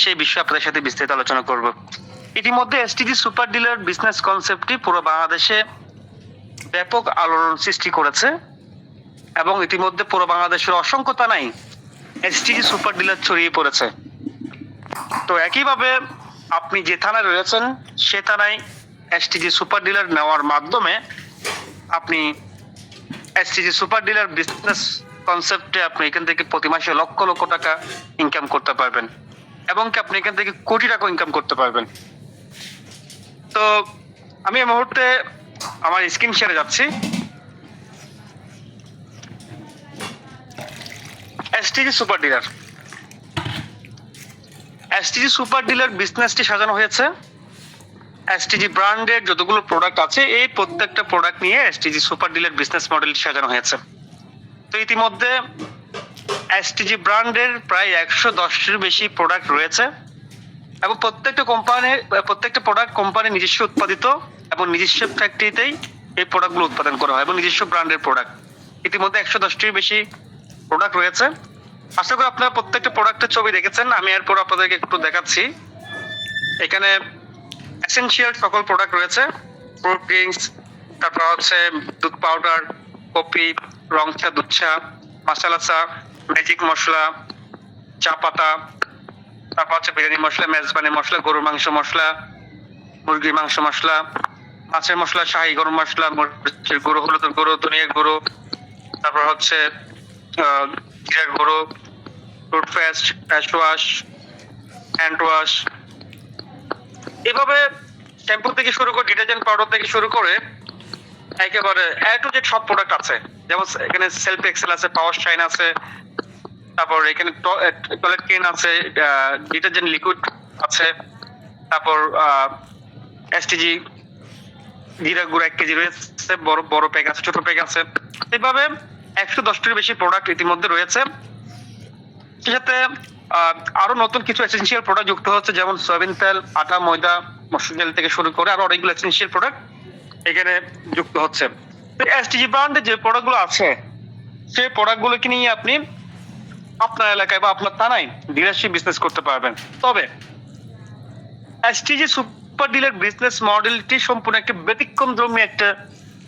সেই বিষয়ে আপনাদের সাথে বিস্তারিত আলোচনা করব। ইতিমধ্যে এসটিজি সুপার ডিলার বিজনেস কনসেপ্টটি পুরো বাংলাদেশে ব্যাপক আলোড়ন সৃষ্টি করেছে এবং ইতিমধ্যে পুরো বাংলাদেশের অসংখ্য থানায় এসটিজি সুপার ডিলার ছড়িয়ে পড়েছে। তো একইভাবে আপনি যে থানায় রয়েছেন সে থানায় এসটিজি সুপার ডিলার নেওয়ার মাধ্যমে আপনি এসটিজি সুপার ডিলার বিজনেস কনসেপ্টে আপনি এখান থেকে প্রতি মাসে লক্ষ লক্ষ টাকা ইনকাম করতে পারবেন এবং কি আপনি এখান থেকে কোটি টাকা ইনকাম করতে পারবেন। তো আমি এই মুহূর্তে আমার স্ক্রিন শেয়ারে যাচ্ছি। STG super dealer, STG super dealer বিজনেসটি সাজানো হয়েছে এসটিজি ব্র্যান্ডের যতগুলো প্রোডাক্ট আছে এই প্রত্যেকটা প্রোডাক্ট নিয়ে STG super dealer business model সাজানো হয়েছে। তো ইতিমধ্যে এসটিজি ব্র্যান্ডের প্রায় 110-এর বেশি প্রোডাক্ট রয়েছে এবং প্রত্যেকটা প্রোডাক্ট কোম্পানি নিজস্ব উৎপাদিত এবং নিজস্ব ফ্যাক্টরিতেই এই প্রোডাক্টগুলো উৎপাদন করা হয় এবং নিজস্ব ব্র্যান্ডের প্রোডাক্ট। ইতিমধ্যে 110-টির বেশি প্রোডাক্ট রয়েছে। আশা করি আপনারা প্রত্যেকটা প্রোডাক্টের ছবি দেখেছেন। আমি এরপর আপনাদেরকে একটু দেখাচ্ছি। এখানে এসেনশিয়াল সকল প্রোডাক্ট রয়েছে, ফ্রুট ড্রিঙ্কস, তারপর হচ্ছে দুধ পাউডার, কফি, রং চা, দুধ চা, মশলা চা, ম্যাজিক মশলা, চা পাতা, তারপর হচ্ছে বিরিয়ানি মশলা, মেজবানি মশলা, গরুর মাংস মশলা, মুরগির মাংস মশলা, মাছের মশলা, শাহী গরম মশলা, মরিচের গুঁড়ো, হলুদের গুঁড়ো, ধনিয়ার গুঁড়ো, তারপর হচ্ছে জিরার গুঁড়ো, toothpaste, face wash, hand wash, এভাবে শ্যাম্পু থেকে শুরু করে ডিটারজেন্ট পাউডার থেকে শুরু করে একেবারে এ টু জেড সব প্রোডাক্ট আছে। যেমন এখানে সেলফ এক্সেল আছে, পাওয়ার শাইন আছে, তারপর এখানে টয়লেট ক্লিন আছে, ডিটারজেন্ট লিকুইড আছে, তারপর এসটিজি জিরা গুঁড়া 1 কেজি রয়েছে, বড় বড় প্যাক আছে, ছোট প্যাক আছে। এইভাবে 110-টির বেশি প্রোডাক্ট ইতিমধ্যে রয়েছে। সাথে আরো নতুন কিছু এসেনশিয়াল প্রোডাক্ট যুক্ত হচ্ছে, যেমন সয়াবিন তেল, আটা, ময়দা, মসুর তেল থেকে শুরু করে আরো অনেকগুলো এসেনশিয়াল প্রোডাক্ট এখানে যুক্ত হচ্ছে। এসটিজি ব্র্যান্ডে যে প্রোডাক্টগুলো আছে সেই প্রোডাক্টগুলোকে নিয়ে আপনি আপনার এলাকায় বা আপনার থানায় ডিলারশিপ বিজনেস করতে পারবেন। তবে এসটিজি সুপার ডিলার বিজনেস মডেলটি সম্পূর্ণ একটা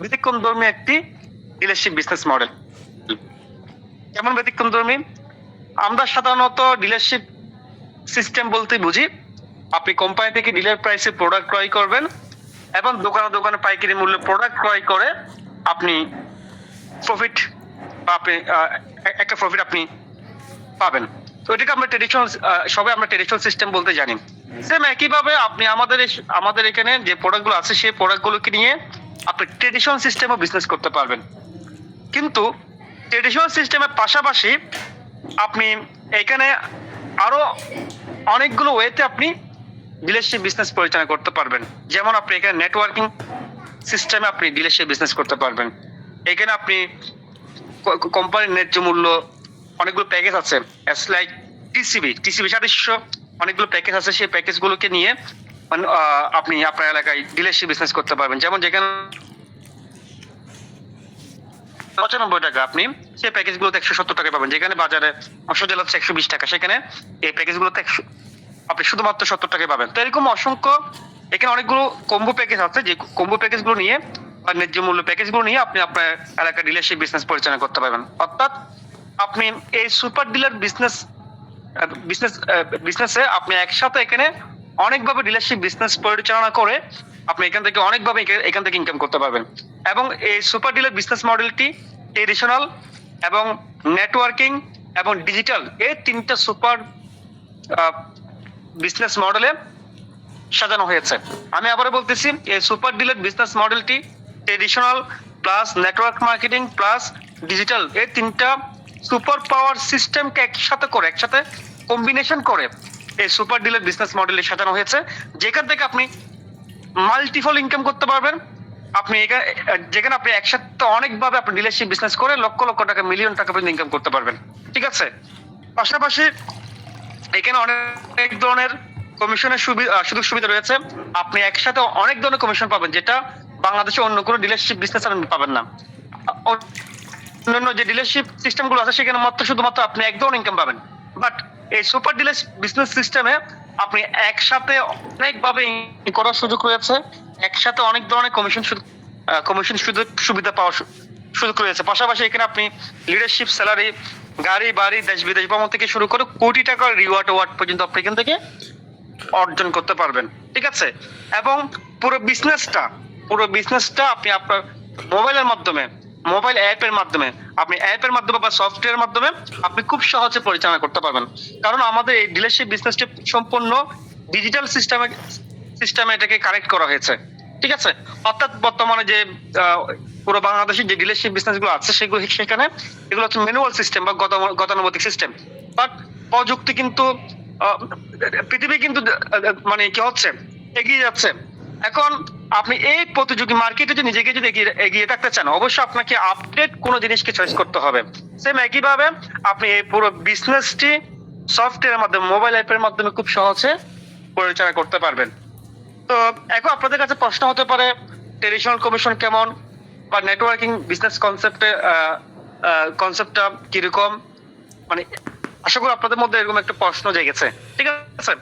ব্যতিক্রমধর্মী একটি ডিলারশিপ বিজনেস মডেল। কেমন ব্যতিক্রমধর্মী? আমরা সাধারণত ডিলারশিপ সিস্টেম বলতে বুঝি আপনি কোম্পানি থেকে ডিলার প্রাইসে প্রোডাক্ট ক্রয় করবেন এবং দোকানে দোকানে পাইকারি মূল্যে প্রোডাক্ট ক্রয় করে আপনি প্রফিট বা আপনি একটা প্রফিট আপনি পাবেন। তো এটাকে আমরা ট্রেডিশনাল সিস্টেম বলতে জানি। সেম একইভাবে আপনি আমাদের এখানে যে প্রোডাক্টগুলো আছে সেই প্রোডাক্টগুলোকে নিয়ে আপনি ট্রেডিশনাল সিস্টেমও বিজনেস করতে পারবেন। কিন্তু ট্রেডিশনাল সিস্টেমের পাশাপাশি আপনি এখানে আরো অনেকগুলো ওয়েতে আপনি ডিলারশিপ বিজনেস পরিচালনা করতে পারবেন। যেমন আপনি এখানে নেটওয়ার্কিং সিস্টেমে আপনি ডিলারশিপ বিজনেস করতে পারবেন। এখানে আপনি কোম্পানির ন্যায্য মূল্য, অনেকগুলো প্যাকেজ আছে, লাইক টিসিবি সাদৃশ্য অনেকগুলো প্যাকেজ আছে, সেই প্যাকেজগুলোকে নিয়ে আপনি আপনার এলাকায় ডিলারশিপ বিজনেস করতে পারবেন। যেমন যেখানে 95 টাকা আপনি সেই প্যাকেজগুলোতে 170 টাকা পাবেন, যেখানে বাজারে মশলা হচ্ছে 120 টাকা, সেখানে এই প্যাকেজগুলোতে আপনি শুধুমাত্র 70 টাকায় পাবেন। তো এরকম অসংখ্য এখানে অনেকগুলো কম্বো প্যাকেজ আছে, যে কম্বো প্যাকেজগুলো নিয়ে বা ন্যায্য মূল্য প্যাকেজগুলো নিয়ে আপনি আপনার এলাকার ডিলারশিপ বিজনেস পরিচালনা করতে পারবেন। অর্থাৎ আপনি এই সুপার ডিলার বিজনেসে আপনি একসাথে এখানে অনেকভাবে ডিলারশিপ বিজনেস পরিচালনা করে আপনি এখান থেকে ইনকাম করতে পারবেন। এবং এই সুপার ডিলার বিজনেস মডেলটি ট্রেডিশনাল এবং নেটওয়ার্কিং এবং ডিজিটাল এই 3টা সুপার বিজনেস মডেলে সাজানো হয়েছে। আমি আবারও বলতেছি, এই সুপার ডিলার বিজনেস মডেলটি traditional plus network marketing plus digital এই 3টা সুপার পাওয়ার সিস্টেমকে একসাথে কম্বিনেশন করে এই সুপার ডিলার বিজনেস মডেলে সাজানো হয়েছে, যেখান থেকে আপনি মাল্টিপল ইনকাম করতে পারবেন। যেখানে আপনি একসাথে অনেকভাবে আপনি ডিলারশিপ বিজনেস করে লক্ষ লক্ষ টাকা, মিলিয়ন টাকা পর্যন্ত ইনকাম করতে পারবেন। ঠিক আছে। পাশাপাশি এখানে অনেক ধরনের কমিশনের সুযোগ সুবিধা রয়েছে। আপনি একসাথে অনেক ধরনের কমিশন পাবেন, যেটা বাংলাদেশে অন্য কোনো ডিলারশিপ বিজনেস আপনি পাবেন না। অন্যান্য যে ডিলারশিপ সিস্টেম গুলো আছে সেখানে শুধুমাত্র আপনি এক ধরনের ইনকাম পাবেন, বাট এই সুপার ডিলার বিজনেস সিস্টেমে আপনি একসাথে অনেকভাবে করার সুযোগ রয়েছে, একসাথে অনেক ধরনের কমিশন সুবিধা পাওয়ার সুযোগ রয়েছে। পাশাপাশি এখানে আপনি লিডারশিপ, স্যালারি, গাড়ি বাড়ি, দেশ বিদেশ ভ্রমণ থেকে শুরু করে কোটি টাকার রিওয়ার্ড পর্যন্ত আপনি এখান থেকে অর্জন করতে পারবেন। ঠিক আছে, এবং পুরো বিজনেসটা আপনি আপনার মোবাইলের মাধ্যমে, মোবাইল অ্যাপের মাধ্যমে, আপনি অ্যাপের মাধ্যমে বা সফটওয়্যারের মাধ্যমে আপনি খুব সহজে পরিচালনা করতে পারবেন। কারণ আমাদের এই ডিলারশিপ বিজনেসটি সম্পূর্ণ ডিজিটাল সিস্টেমে এটাকে কানেক্ট করা হয়েছে। ঠিক আছে, অর্থাৎ বর্তমানে যে পুরো বাংলাদেশের যে ডিলারশিপ বিজনেস গুলো আছে সেখানে এগুলো হচ্ছে ম্যানুয়াল সিস্টেম বা গতানুগতিক সিস্টেম। বাট প্রযুক্তি কিন্তু পৃথিবী কিন্তু মানে কি হচ্ছে, এগিয়ে যাচ্ছে। এখন আপনি এই প্রতিযোগী মার্কেটে যদি নিজেকে যদি এগিয়ে থাকতে চান, অবশ্যই আপনাকে আপডেট কোনো জিনিসকে চয়েস করতে হবে। সেম একইভাবে আপনি এই পুরো বিজনেসটি সফটওয়্যারের মাধ্যমে, মোবাইল অ্যাপের মাধ্যমে খুব সহজে পরিচালনা করতে পারবেন। তো এখন আপনাদের কাছে প্রশ্ন হতে পারে ট্রেডিশনাল কমিশন কেমন, বা নেটওয়ার্কিং বিজনেস কনসেপ্টটা কিরকম, মানে আশা করি আপনাদের মধ্যে এরকম একটা প্রশ্ন জেগেছে। ঠিক আছে,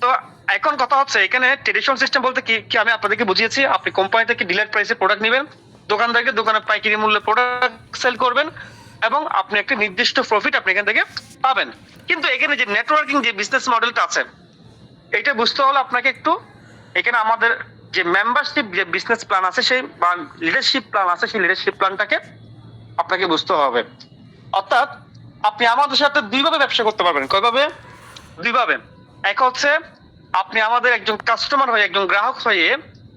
তো এখন কথা হচ্ছে এখানে ট্রেডিশনাল সিস্টেম বলতে কি আমি আপনাদেরকে বুঝিয়েছি। আপনি কোম্পানি থেকে ডিলার প্রাইসে প্রোডাক্ট নেবেন, দোকানদারকে দোকানে পাইকারি মূল্যে প্রোডাক্ট সেল করবেন এবং আপনি একটা নির্দিষ্ট প্রফিট আপনি এখান থেকে পাবেন। কিন্তু এখানে যে নেটওয়ার্কিং যে বিজনেস মডেলটা আছে, এটা বুঝতে হলে আপনাকে একটু এখানে আমাদের যে মেম্বারশিপ যে বিজনেস প্ল্যান আছে সেই বা লিডারশিপ প্ল্যান আছে, সেই লিডারশিপ প্ল্যানটাকে আপনাকে বুঝতে হবে। অর্থাৎ আপনি আমাদের সাথে দুইভাবে ব্যবসা করতে পারবেন। কয়ভাবে? দুইভাবে। এক হচ্ছে আপনি আমাদের একজন কাস্টমার হয়ে, একজন গ্রাহক হয়ে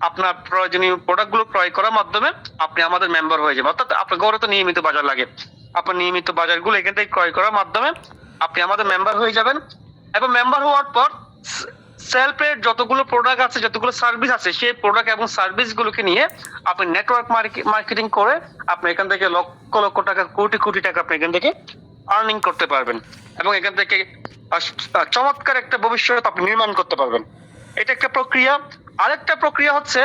আপনার প্রয়োজনীয় প্রোডাক্ট গুলো ক্রয় করার মাধ্যমে আপনি আমাদের মেম্বার হয়ে যাবেন। অর্থাৎ আপনার ঘরে তো নিয়মিত বাজার লাগে, আপনার নিয়মিত বাজারগুলো এখান থেকে ক্রয় করার মাধ্যমে আপনি আমাদের মেম্বার হয়ে যাবেন। এবং মেম্বার হওয়ার পর সেলফের যতগুলো প্রোডাক্ট আছে, যতগুলো সার্ভিস আছে, সেই প্রোডাক্ট এবং সার্ভিস গুলোকে নিয়ে আপনি নেটওয়ার্ক মার্কেটিং করে আপনি এখান থেকে লক্ষ লক্ষ টাকা, কোটি কোটি টাকা আপনি এখান থেকে আর্নিং করতে পারবেন এবং এখান থেকে চমৎকার একটা ভবিষ্যৎ আপনি নির্মাণ করতে পারবেন। এটা একটা প্রক্রিয়া। আরেকটা প্রক্রিয়া হচ্ছে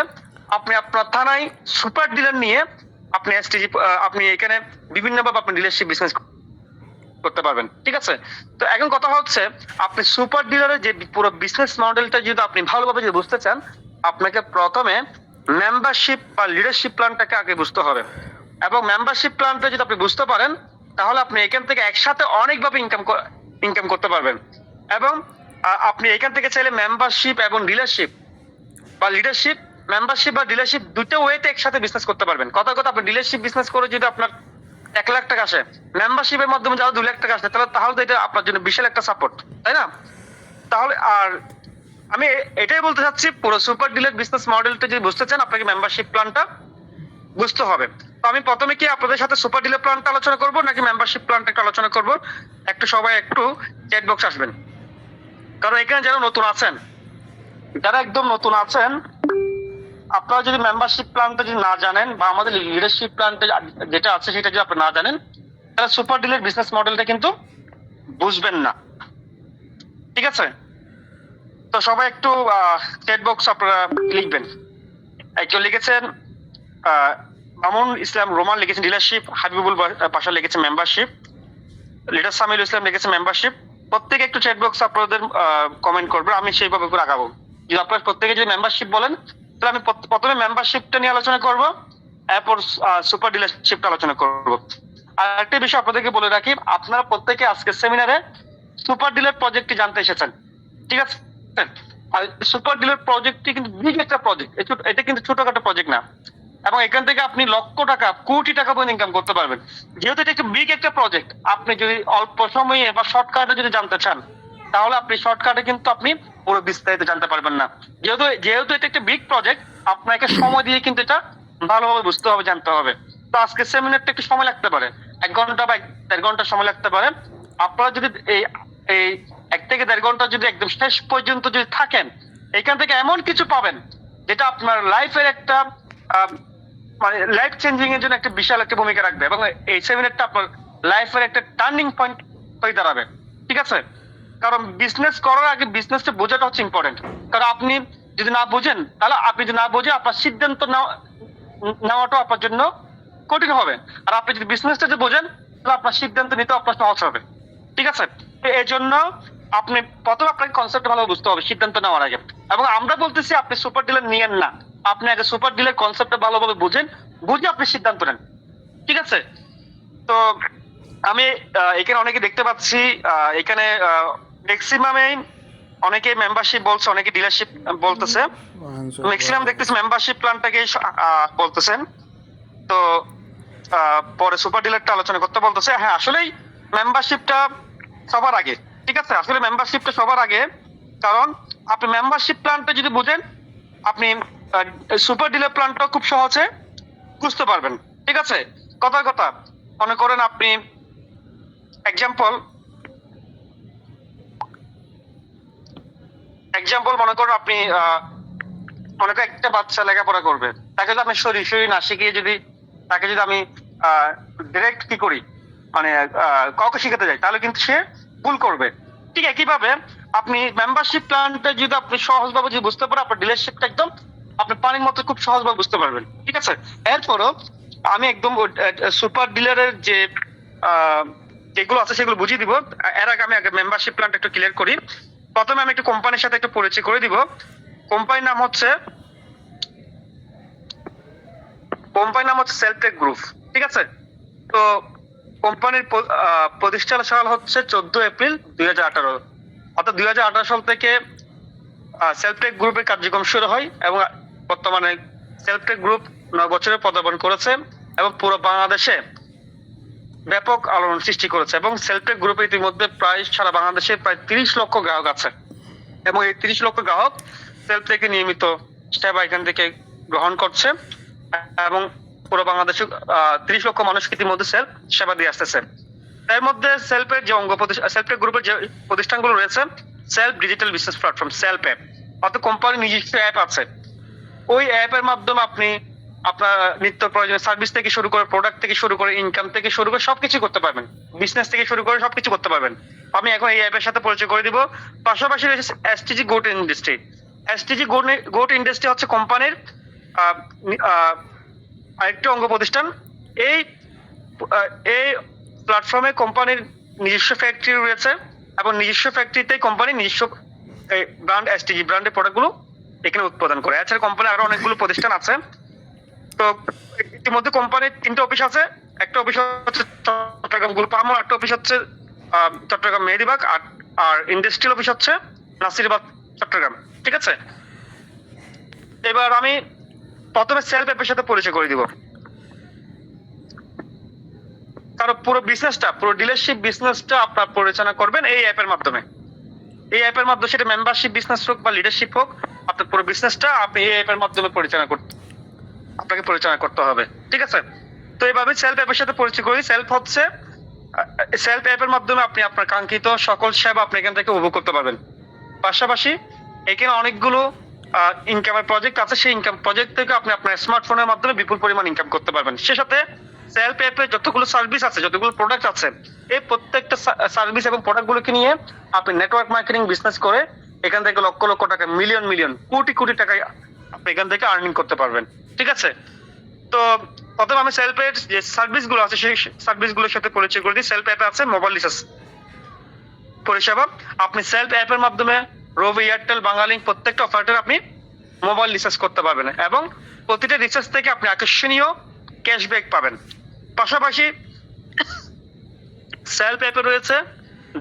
আপনি আপনার থানায় সুপার ডিলার নিয়ে আপনি এসটিজি, আপনি এখানে বিভিন্নভাবে আপনি ডিলারশিপ বিজনেস করতে পারবেন। ঠিক আছে, তো এখন কথা হচ্ছে আপনি সুপার ডিলারের যে পুরো বিজনেস মডেলটা যদি আপনি ভালোভাবে যদি বুঝতে চান, আপনাকে প্রথমে মেম্বারশিপ বা লিডারশিপ প্ল্যানটাকে আগে বুঝতে হবে। এবং মেম্বারশিপ প্ল্যানটা যদি আপনি বুঝতে পারেন, তাহলে আপনি এখান থেকে একসাথে অনেকভাবে ইনকাম করতে পারবেন। এবং আপনি এখান থেকে চাইলে মেম্বারশিপ এবং ডিলারশিপ বা লিডারশিপ, মেম্বারশিপ বা ডিলারশিপ দুটো ওয়েতে একসাথে বিজনেস করতে পারবেন। কথা আপনি ডিলারশিপ বিজনেস করে যদি আপনার 1 লাখ টাকা আসে, মেম্বারশিপের মাধ্যমে যারা 2 লাখ টাকা আসে, তাহলে তো এটা আপনার জন্য বিশাল একটা সাপোর্ট, তাই না? তাহলে আর আমি এটাই বলতে চাচ্ছি, পুরো সুপার ডিলার বিজনেস মডেলটা যদি বুঝতে চান, আপনাকে মেম্বারশিপ প্ল্যানটা বুঝতে হবে। তো আমি প্রথমে কি আপনাদের সাথে সুপার ডিলার প্ল্যানটা আলোচনা করব নাকি মেম্বারশিপ প্ল্যানটা একটু আলোচনা করব? সবাই একটু চ্যাট বক্স আসবেন, কারণ এখানে যারা নতুন আছেন, যারা একদম নতুন আছেন, আপনারা যদি মেম্বারশিপ প্ল্যানটা যদি না জানেন বা আমাদের লিডারশিপ প্ল্যানটা যেটা আছে সেটা যদি আপনি না জানেন, তাহলে সুপার ডিলার বিজনেস মডেলটা কিন্তু বুঝবেন না। ঠিক আছে, তো সবাই একটু চ্যাট বক্স আপনারা লিখবেন। একজন লিখেছেন মামুন ইসলাম রোমান লিখেছেন ডিলারশিপ, হাবিবুল পাশা লিখেছে মেম্বারশিপ, লিডার সামিল ইসলাম লিখেছে মেম্বারশিপ। প্রত্যেকে একটু চ্যাট বক্স আপনাদের কমেন্ট করবেন, আমি সেইভাবে করে আগাবো। যদি আপনারা প্রত্যেকে যদি মেম্বারশিপ বলেন, তাহলে আমি প্রথমে মেম্বারশিপটা নিয়ে আলোচনা করব, এরপর সুপার ডিলারশিপটা আলোচনা করব। আর একটা বিষয় আপনাদেরকে বলে রাখি, আপনারা প্রত্যেকে আজকে সেমিনারে সুপার ডিলার প্রজেক্টটি জানতে এসেছেন। ঠিক আছে, আর সুপার ডিলার প্রজেক্টটি কিন্তু বিগ একটা প্রজেক্ট, এটা কিন্তু ছোটখাটো প্রজেক্ট না। এবং এখান থেকে আপনি লক্ষ টাকা, কোটি টাকা পর্যন্ত ইনকাম করতে পারবেন। যেহেতু এটা একটা বিগ একটা প্রজেক্ট, আপনি যদি অল্প সময়ে বা শর্টকাটে যদি জানতে চান, তাহলে আপনি শর্টকাটে কিন্তু আপনি পুরো বিস্তারিত জানতে পারবেন না। যেহেতু এটা একটা বিগ প্রজেক্ট, আপনাকে সময় দিয়ে কিন্তু এটা ভালোভাবে বুঝতে হবে, জানতে হবে। তো আজকে সেমিনারটা একটু সময় লাগতে পারে, 1 ঘন্টা বা 1.5 ঘন্টা সময় লাগতে পারে। আপনারা যদি এই 1 থেকে 1.5 ঘন্টা যদি একদম শেষ পর্যন্ত যদি থাকেন, এখান থেকে এমন কিছু পাবেন যেটা আপনার লাইফের একটা মানে লাইফ চেঞ্জিং এর জন্য একটা বিশাল একটা ভূমিকা রাখবে এবং এই সেমিনারটা আপনার লাইফের একটা টার্নিং পয়েন্ট হয়ে দাঁড়াবে। ঠিক আছে, কারণ বিজনেস করার আগে বিজনেসটা বোঝাটা হচ্ছে ইম্পর্টেন্ট। কারণ আপনি যদি না বুঝেন, তাহলে আপনি যদি না বুঝে আপনার সিদ্ধান্ত নেওয়াটা আপনার জন্য কঠিন হবে। আর আপনি যদি বিজনেসটা যদি বোঝেন, তাহলে আপনার সিদ্ধান্ত নিতে আপনার সহজ হবে। ঠিক আছে, এই জন্য আপনি প্রথমে আপনাকে কনসেপ্ট ভালো বুঝতে হবে সিদ্ধান্ত নেওয়ার আগে। এবং আমরা বলতেছি আপনি সুপার ডিলার নিয়েন না, আপনি আগে সুপার ডিলার কনসেপ্টটা ভালোভাবে বুঝেন, বুঝে আপনি সিদ্ধান্ত নেন। ঠিক আছে? তো আমি এখানে অনেকে দেখতে পাচ্ছি, এখানে ম্যাক্সিমামে অনেকে মেম্বারশিপ বলছে, অনেকে ডিলারশিপ বলতেছে, ম্যাক্সিমাম দেখতেছি মেম্বারশিপ প্ল্যানটাকে বলতেছেন। তো পরে সুপার ডিলারটা আলোচনা করতে বলতেছে। হ্যাঁ, আসলেই মেম্বারশিপটা সবার আগে। ঠিক আছে, আসলে মেম্বারশিপটা সবার আগে, কারণ আপনি মেম্বারশিপ প্ল্যানটা যদি বুঝেন, আপনি সুপার ডিলার প্ল্যানটা খুব সহজে বুঝতে পারবেন। ঠিক আছে, কথার কথা মনে করেন আপনি এক্সাম্পল মনে করেন আপনি মনে করেন একটা বাচ্চা লেখাপড়া করবে, তাকে যদি আপনি সরাসরি না শিখিয়ে যদি তাকে যদি আমি ডিরেক্ট কি করি, মানে কাউকে শিখাতে যাই, তাহলে কিন্তু সে ভুল করবে। ঠিক একইভাবে আপনি মেম্বারশিপ প্ল্যানটা যদি আপনি সহজভাবে যদি বুঝতে পারেন, আপনার ডিলারশিপটা একদম আপনি পানির মতো খুব সহজভাবে বুঝতে পারবেন। ঠিক আছে, এরপরও আমি একদম সুপার ডিলারের যে যেগুলো আছে সেগুলো বুঝিয়ে দিব। এর আগে আমি মেম্বারশিপ প্ল্যানটা একটু ক্লিয়ার করি। প্রথমে আমি একটু কোম্পানির সাথে একটু পরিচয় করে দিব। কোম্পানির নাম হচ্ছে সেলটেক গ্রুপ। ঠিক আছে, তো কোম্পানির প্রতিষ্ঠান সাল হচ্ছে 14 এপ্রিল 2018। অর্থাৎ 2018 সাল থেকে সেলটেক গ্রুপের কার্যক্রম শুরু হয় এবং বর্তমানে সেলটেক গ্রুপ 9 বছরে পদার্পণ করেছে এবং পুরো বাংলাদেশে ব্যাপক আলোড়ন সৃষ্টি করেছে। এবং সেলটেক গ্রুপে ইতিমধ্যে প্রায় সারা বাংলাদেশে প্রায় 30 লক্ষ গ্রাহক আছে এবং এই 30 লক্ষ গ্রাহক সেলটেকে নিয়মিত সেবা এখান থেকে গ্রহণ করছে এবং পুরো বাংলাদেশে 30 লক্ষ মানুষ ইতিমধ্যে সেলফ সেবা দিয়ে আসতেছে। এর মধ্যে সেলফের যে সেলফের গ্রুপের যে প্রতিষ্ঠানগুলো রয়েছে, self digital business platform, self app, অর্থাৎ কোম্পানির নিজস্ব অ্যাপ আছে। ওই অ্যাপের মাধ্যমে আপনি আপনার নিত্য প্রয়োজনীয় সার্ভিস থেকে শুরু করে, প্রোডাক্ট থেকে শুরু করে, ইনকাম থেকে শুরু করে সবকিছু করতে পারবেন, বিজনেস থেকে শুরু করে সবকিছু করতে পারবেন। আমি এখন এই অ্যাপের সাথে পরিচয় করে দিব। পাশাপাশি রয়েছে STG goat industry. STG goat industry হচ্ছে কোম্পানির আরেকটি অঙ্গ প্রতিষ্ঠান। এই প্ল্যাটফর্মে কোম্পানির নিজস্ব ফ্যাক্টরি রয়েছে এবং নিজস্ব ফ্যাক্টরিতে কোম্পানির নিজস্ব ব্র্যান্ড এসটিজি ব্র্যান্ডের প্রোডাক্টগুলো এখানে উৎপাদন করে। এছাড়া কোম্পানির আরো অনেকগুলো প্রতিষ্ঠান আছে। তো ইতিমধ্যে কোম্পানির 3টে অফিস আছে। একটা অফিস হচ্ছে চট্টগ্রাম গ্রুপ আমল, একটা অফিস হচ্ছে চট্টগ্রাম মেহেদিবাগ, আর ইন্ডাস্ট্রিয়াল অফিস হচ্ছে নাসিরবাগ চট্টগ্রাম। ঠিক আছে, এবার আমি প্রথমে সেলফ অ্যাপের সাথে পরিচয় করে দিব। কারণ পুরো বিজনেসটা, পুরো ডিলারশিপ বিজনেসটা আপনার পরিচালনা করবেন এই অ্যাপের মাধ্যমে। এই অ্যাপের মাধ্যমে সেটা মেম্বারশিপ বিজনেস হোক বা লিডারশিপ হোক, আপনার পুরো বিজনেসটা আপনি এই অ্যাপের মাধ্যমে আপনাকে পরিচালনা করতে হবে। ঠিক আছে, তো এইভাবে সেলফ অ্যাপের সাথে পরিচয় করি। সেলফ অ্যাপের মাধ্যমে আপনি আপনার কাঙ্ক্ষিত সকল সেবা আপনি এখান থেকে উপভোগ করতে পারবেন। পাশাপাশি এখানে অনেকগুলো ইনকামের প্রজেক্ট আছে। সেই ইনকাম প্রজেক্ট থেকে আপনি আপনার স্মার্টফোনের মাধ্যমে বিপুল পরিমাণ ইনকাম করতে পারবেন। সে সাথে সেলফ অ্যাপে যতগুলো সার্ভিস আছে, যতগুলো প্রোডাক্ট আছে, এই প্রত্যেকটা সার্ভিস এবং প্রোডাক্টগুলোকে নিয়ে আপনি নেটওয়ার্ক মার্কেটিং বিজনেস করে এখান থেকে লক্ষ লক্ষ টাকা, মিলিয়ন কোটি কোটি টাকা আপনি এখান থেকে আর্নিং করতে পারবেন। ঠিক আছে, তো প্রথমে আমি সেলফ এর যে সার্ভিসগুলো আছে সেই সার্ভিসগুলোর সাথে পরিচয় করে দিই। সেলফ অ্যাপে আছে মোবাইল রিচার্জ পরিষেবা। আপনি সেলফ অ্যাপের মাধ্যমে রবি, এয়ারটেল, বাংলালিংক প্রত্যেকটা অপারেটর আপনি মোবাইল রিচার্জ করতে পারবেন এবং প্রতিটা রিচার্জ থেকে আপনি আকর্ষণীয় ক্যাশব্যাক পাবেন। পাশাপাশি সেলফ অ্যাপে রয়েছে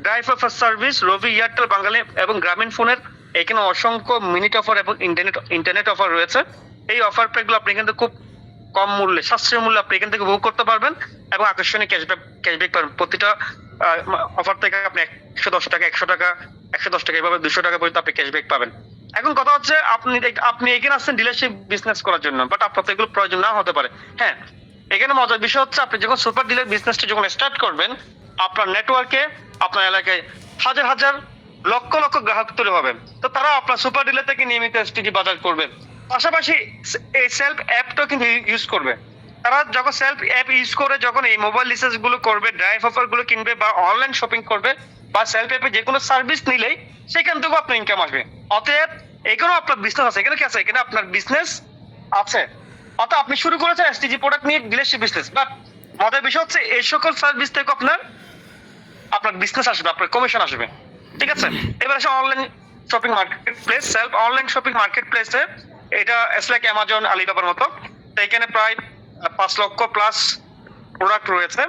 ড্রাইভ অফার সার্ভিস, রবি, এয়ারটেল, বাংলালিংক এবং গ্রামীণ ফোনের এখানে অসংখ্য মিনিট অফার এবং ইন্টারনেট অফার রয়েছে। এই অফার প্যাকগুলো আপনি কিন্তু খুব কম মূল্যে, সাশ্রয়ী মূল্যে আপনি এখান থেকে উপভোগ করতে পারবেন এবং আকর্ষণীয় ক্যাশব্যাক পাবেন। প্রতিটা অফার থেকে আপনি 110 টাকা, 100 টাকা, 110 টাকা, এভাবে 200 টাকা পর্যন্ত আপনি ক্যাশব্যাক পাবেন। এখন কথা হচ্ছে আপনি এখানে আসছেন ডিলারশিপ বিজনেস করার জন্য, বাট আপনার তো এগুলো প্রয়োজন না হতে পারে। হ্যাঁ, এখানে মজার বিষয় হচ্ছে আপনি যখন সুপার ডিলার বিজনেসটা যখন স্টার্ট করবেন, আপনার নেটওয়ার্কে, আপনার এলাকায় হাজার হাজার লক্ষ লক্ষ গ্রাহক তৈরি হবেন। তো তারা আপনার সুপার ডিলার থেকে নিয়মিত এসটিজি বাজার করবে। পাশাপাশি এই সেলফ অ্যাপটাও কিন্তু ইউজ করবে। তারা যখন সেলফ অ্যাপ ইউজ করে, যখন এই মোবাইল রিচার্জ গুলো করবে, ড্রাইভ অফার গুলো কিনবে বা অনলাইন শপিং করবে বা সেলফ অ্যাপে যে কোনো সার্ভিস নিলেই সেখান থেকেও আপনার ইনকাম আসবে। অতএব এখানেও আপনার বিজনেস আছে। এখানে কি আছে? এখানে আপনার বিজনেস আছে। অর্থাৎ আপনি শুরু করেছেন এসটিজি প্রোডাক্ট নিয়ে ডিলারশিপ বিজনেস, বাট মজার বিষয় হচ্ছে এই সকল সার্ভিস থেকে আপনার বিজনেস আসবে, আপনার কমিশন আসবে। ঠিক আছে। এবার আসে online shopping market place. Self online shopping market প্লেসে এটা লাইক অ্যামাজন, আলিবাবার মতো। তো এখানে প্রায় 5 লক্ষ প্লাস প্রোডাক্ট রয়েছে।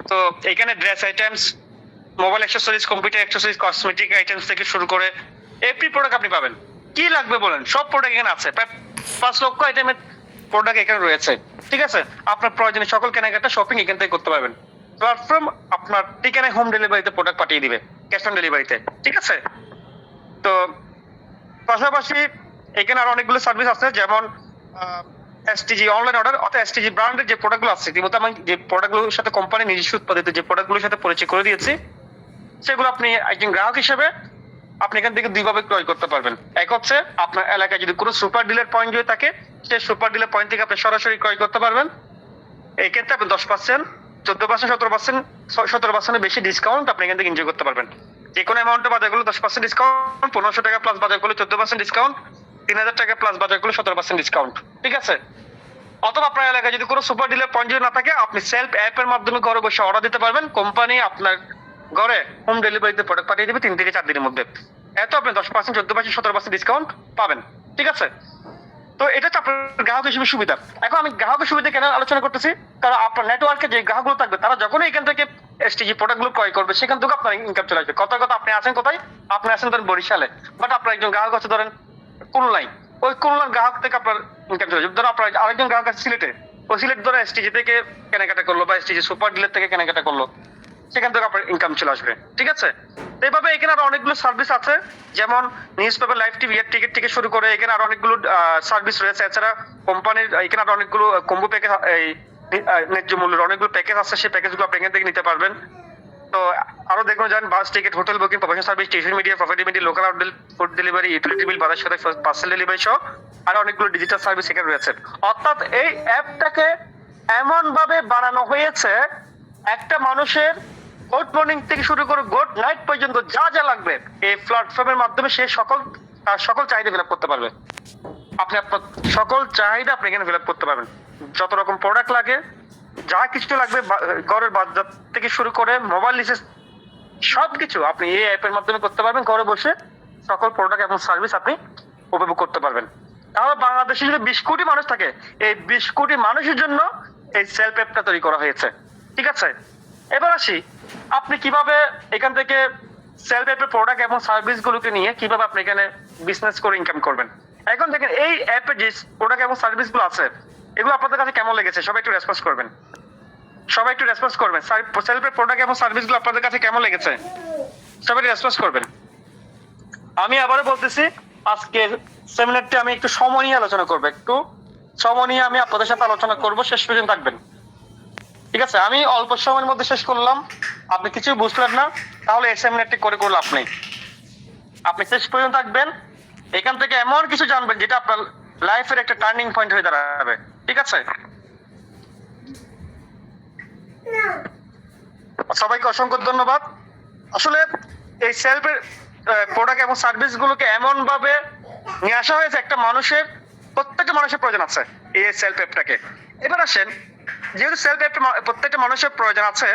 তো এখানে dress items, mobile accessories, computer accessories, cosmetic items থেকে শুরু করে এভরি প্রোডাক্ট আপনি পাবেন। কি লাগবে বলেন, সব প্রোডাক্ট এখানে আছে। প্রায় 5 লক্ষ আইটেমের প্রোডাক্ট এখানে রয়েছে। ঠিক আছে, আপনার প্রয়োজনীয় সকল কেনাকাটা শপিং এখান থেকে করতে পারবেন। প্ল্যাটফর্ম আপনার ঠিকানায় হোম ডেলিভারিতে প্রোডাক্ট পাঠিয়ে দিবে, ক্যাশ অন ডেলিভারিতে। ঠিক আছে। তো পাশাপাশি এখানে আরো অনেকগুলো সার্ভিস আছে, যেমন এসটিজি অনলাইন অর্ডার, অর্থাৎ এসটিজি ব্র্যান্ডের যে প্রোডাক্টগুলো আছে, ইতিমধ্যে আমি যে প্রোডাক্টগুলোর সাথে কোম্পানি নিজস্ব উৎপাদিত যে প্রোডাক্টগুলোর সাথে পরিচয় করে দিয়েছি, সেগুলো আপনি একজন গ্রাহক হিসেবে আপনি এখান থেকে দুইভাবে ক্রয় করতে পারবেন। এক হচ্ছে আপনার এলাকায় যদি কোনো সুপার ডিলার পয়েন্ট যদি থাকে, সেই সুপার ডিলার পয়েন্ট থেকে আপনি সরাসরি ক্রয় করতে পারবেন। এই ক্ষেত্রে আপনি 10%, 14%, 17%, 17% বেশি ডিসকাউন্ট আপনি এখান থেকে এনজয় করতে পারবেন। যে কোনো অ্যামাউন্টে বাজার করলে 10% ডিসকাউন্ট, 1500 টাকা প্লাস বাজার করলে 14% ডিসকাউন্ট, 3000 টাকা প্লাস বাজার করলে 17% ডিসকাউন্ট। ঠিক আছে। অথবা আপনার এলাকায় যদি কোনো সুপার ডিলার পয়েন্ট যদি না থাকে, আপনি সেলফ অ্যাপের মাধ্যমে ঘরে বসে অর্ডার দিতে পারবেন। কোম্পানি আপনার ঘরে হোম ডেলিভারিতে প্রোডাক্ট পাঠিয়ে দেবে 3 থেকে 4 দিনের মধ্যে। এত আপনি 10%, 14%, 17% ডিসকাউন্ট পাবেন। ঠিক আছে। তো এটা হচ্ছে আপনার গ্রাহক হিসেবে সুবিধা। এখন আমি গ্রাহকের সুবিধা কেন আলোচনা করতেছি, কারণ আপনার নেটওয়ার্কে যে গ্রাহকগুলো থাকবে, তারা যখনই এখান থেকে এসটিজি প্রোডাক্টগুলো ক্রয় করবে, সেখান থেকে আপনার ইনকাম চলে আসবে। কথা আপনি আছেন কোথায়? আপনি আছেন ধরেন বরিশালে, বাট আপনার একজন গ্রাহক আছে ধরেন খুলনায়। ওই খুলনার গ্রাহক থেকে আপনার ইনকাম চলে আসবে। ধরো আপনার আরেকজন গ্রাহক আছে সিলেটে, ওই সিলেট ধরে এসটিজি থেকে কেনাকাটা করলো বা এসটিজি সুপার ডিলার থেকে কেনাকাটা করলো, সেখান থেকে আপনার ইনকাম চলে আসবে। ঠিক আছে। এইভাবে এখানে আরো অনেকগুলো সার্ভিস আছে, যেমন নিউজ পেপার, লাইভ টিভি এর টিকিট থেকে শুরু করে এখানে আরো অনেকগুলো সার্ভিস রয়েছে। এছাড়া কোম্পানির এখানে আরো অনেকগুলো কম্বো প্যাকেজ, এই ন্যায্য মূল্যের অনেকগুলো প্যাকেজ আছে, সেই প্যাকেজগুলো আপনি এখান থেকে নিতে পারবেন। তো আরো দেখুন, যান বাস ticket, hotel booking, professional service, TV media, property media, local food delivery, utility bill, বাজার সাথে পার্সেল ডেলিভারি সহ আরো অনেকগুলো ডিজিটাল সার্ভিস এখানে রয়েছে। অর্থাৎ এই অ্যাপটাকে এমন ভাবে বানানো হয়েছে, একটা মানুষের গুড মর্নিং থেকে শুরু করে গুড নাইট পর্যন্ত যা যা লাগবে এই প্ল্যাটফর্মের মাধ্যমে সে সকল চাহিদা ফিল আপ করতে পারবে। আপনি আপনার সকল চাহিদা আপনি এখানে ফিল আপ করতে পারবেন। যত রকম প্রোডাক্ট লাগে, যা কিছু লাগবে, ঘরের বাজার থেকে শুরু করে মোবাইল রিচার্জ, সবকিছু আপনি এই অ্যাপের মাধ্যমে করতে পারবেন। ঘরে বসে সকল প্রোডাক্ট এবং সার্ভিস আপনি উপভোগ করতে পারবেন। তাহলে বাংলাদেশে যদি 20 কোটি মানুষ থাকে, এই 20 কোটি মানুষের জন্য এই সেলফ অ্যাপটা তৈরি করা হয়েছে। ঠিক আছে। এবার আসি, আপনি কিভাবে এখান থেকে সেলফ অ্যাপের প্রোডাক্ট এবং সার্ভিস গুলোকে নিয়ে কিভাবে আপনি এখানে বিজনেস করে ইনকাম করবেন। এখন দেখেন, এই অ্যাপে যে প্রোডাক্ট এবং সার্ভিস গুলো আছে, এগুলো আপনাদের কাছে কেমন লেগেছে? সবাই একটু রেসপন্স করবেন। সবাই একটু রেসপন্স করবেন। সেলফের প্রোডাক্ট এবং সার্ভিস গুলো আপনাদের কাছে কেমন লেগেছে? সবাই রেসপন্স করবেন। আমি আবারও বলতেছি, আজকে সেমিনারটি আমি একটু সময় নিয়ে আলোচনা করবো, একটু সময় নিয়ে আমি আপনাদের সাথে আলোচনা করবো, শেষ পর্যন্ত থাকবেন। ঠিক আছে। আমি অল্প সময়ের মধ্যে শেষ করলাম, আপনি কিছু বুঝলেন না, তাহলে এই সেমিনারটি করে লাভ নেই। আপনি শেষ পর্যন্ত থাকবেন, এখান থেকে এমন কিছু জানবেন যেটা আপনার লাইফের একটা টার্নিং পয়েন্ট হয়ে দাঁড়াবে। ঠিক আছে। সবাইকে অসংখ্য ধন্যবাদ। আসলে এই সেলফের প্রোডাক্ট এবং সার্ভিস গুলোকে এমন ভাবে নিয়ে আসা হয়েছে, একটা প্রত্যেকটা মানুষের প্রয়োজন আছে এই সেলফ অ্যাপটাকে। এবার আসেন, যেহেতু সেলফ অ্যাপ প্রত্যেকটা মানুষের প্রয়োজন আছে,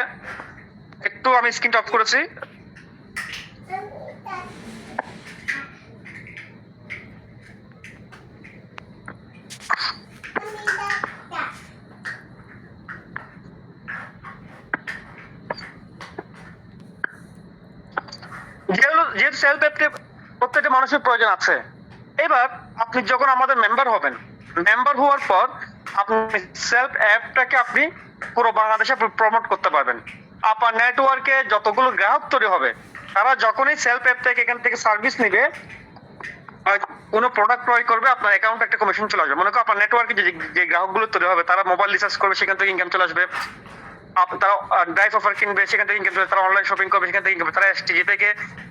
একটু আমি স্ক্রিনটা অফ করেছি। যেহেতু সেলফ অ্যাপকে প্রত্যেকটা মানুষের প্রয়োজন আছে, এবার আপনি যখন আমাদের মেম্বার হবেন, মেম্বার হওয়ার পর আপনি সেলফ অ্যাপটাকে আপনি পুরো বাংলাদেশে প্রমোট করতে পারবেন। আপনার নেটওয়ার্কে যতগুলো গ্রাহক তৈরি হবে, তারা যখনই সেলফ অ্যাপ থেকে এখান থেকে সার্ভিস নিবে, কোনো প্রোডাক্ট ক্রয় করবে, আপনার অ্যাকাউন্টে একটা কমিশন চলে আসবে। মনে করো আপনার নেটওয়ার্কে যে গ্রাহকগুলো তৈরি হবে, তারা মোবাইল রিচার্জ করবে, সেখান থেকে ইনকাম চলে আসবে। তারা ড্রাইভ অফার কিনবে, সেখান থেকে ইনকাম, তারা অনলাইন শপিং করবে, সেখান থেকে ইনকাম, তারা এসটিজি থেকে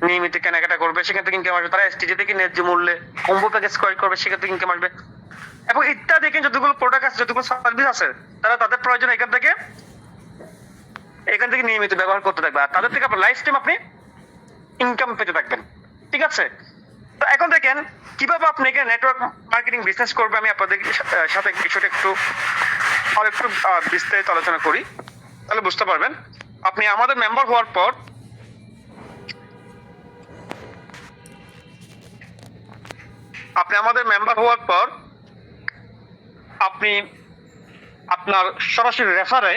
নিয়মিত কেনাকাটা করবে, সেখান থেকে ইনকাম আসবে। তারা এসটিজি থেকে ন্যায্য মূল্যে কম্বো প্যাকেজ ক্রয় করবে, সেখান থেকে ইনকাম আসবে। এবং ইত্যাদি যতগুলো প্রোডাক্ট আছে, যতগুলো সার্ভিস আছে, তারা তাদের প্রয়োজন এখান থেকে নিয়মিত ব্যবহার করতে থাকবে, আর তাদের থেকে আপনার লাইফ টাইম আপনি ইনকাম পেতে থাকবেন। ঠিক আছে। তো এখন দেখেন কিভাবে আপনি এখানে নেটওয়ার্ক মার্কেটিং বিজনেস করবে। আমি আপনাদের সাথে বিষয়টা একটু বিস্তারিত আলোচনা করি। তাহলে বুঝতে পারবেন। আপনি আমাদের মেম্বার হওয়ার পর আপনি আপনার সরাসরি রেফারে